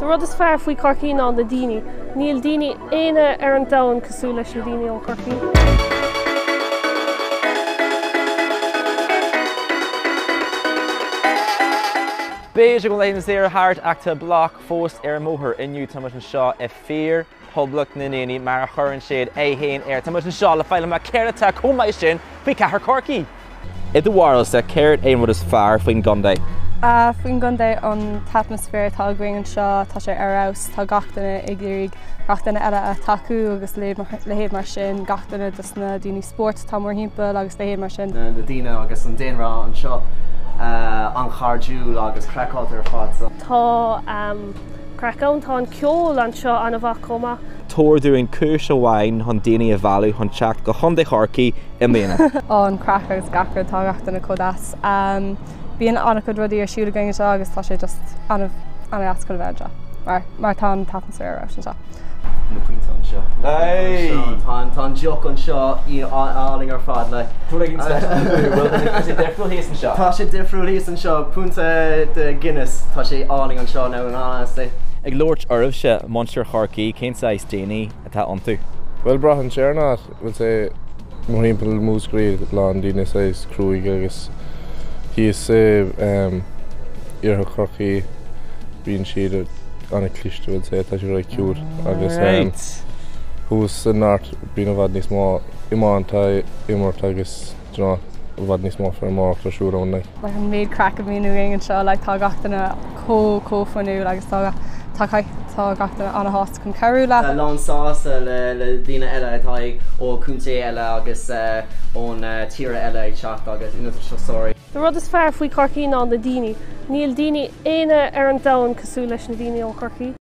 The rud is fearr faoi Chorcaigh ná na daoine. Níl daoine aine ar an domhan cosúil leis na daoine ó Chorcaigh. Béis go léana zéar hart achta BLOC fós ar móthar inniu tá an seo fearr poblach na naoine mar a churann siad héin ar tá an seo le fáil me céirta commáid sin faoi cethar Chorcaigh. I do bhharil sa céard aon rud is fearr faoin gcontae. Faoin gcontae an atmosfér tá going an seo tá sé arás tá gachtainna ag lírig gachtainna eile a taú agus lehéad mar sin gachtainna dus na daoine sport tá mór himpeall agus lehéad mar sin. Na daoine agus an daonrá an seo an chardú agus crackát ar fád. Tá cracán tá an ceol an seo an bhach comma. Tóirú an cúis amháin chun daoine a bhealú chun teacht go chontae Chorcaigh i mbliana. An crack agus gacra tá gachtainna codas. Bíon annach chud rudí ar siúla going seo agus tá sé just anna ascail bheidre. Mar tá an atmosfér ar sin seo. Na puinte an seo. Tá an joc an seo í áling ar fád le. Tá sé difriúil híos an seo. Tá sé difriúil híos an seo, punta de Guinness tá sé áling an seo ná an honestly. Ag Lord Urbh se Monster Chorcaigh cén sais daoine atá antú. Well brach an searnát bhfuil sé mór himpeall múscríd lá an daoine sais cruaig agus híos sé iartha Chorcaigh bíonn siad anna cliste bhfuil sé tá sé roi ciúr agus thuas san náirt bíonn a bhfad níos mó imántá immort agus bhfad níos mó fear amach le siúránnaigh. Le an méid crack a bhíonú going an seo le tá gachtainna cófanú agus tá gachtainna anna háit chun ceirú le. Lán sásta le daoine eile atá ó chontae eile agus ón tíre eile ag teacht agus ina seo sóirí. The rud is fearr faoi Chorcaigh ná na daoine. Níl daoine aine ar an domhan cosúil leis na daoine ó Chorcaigh.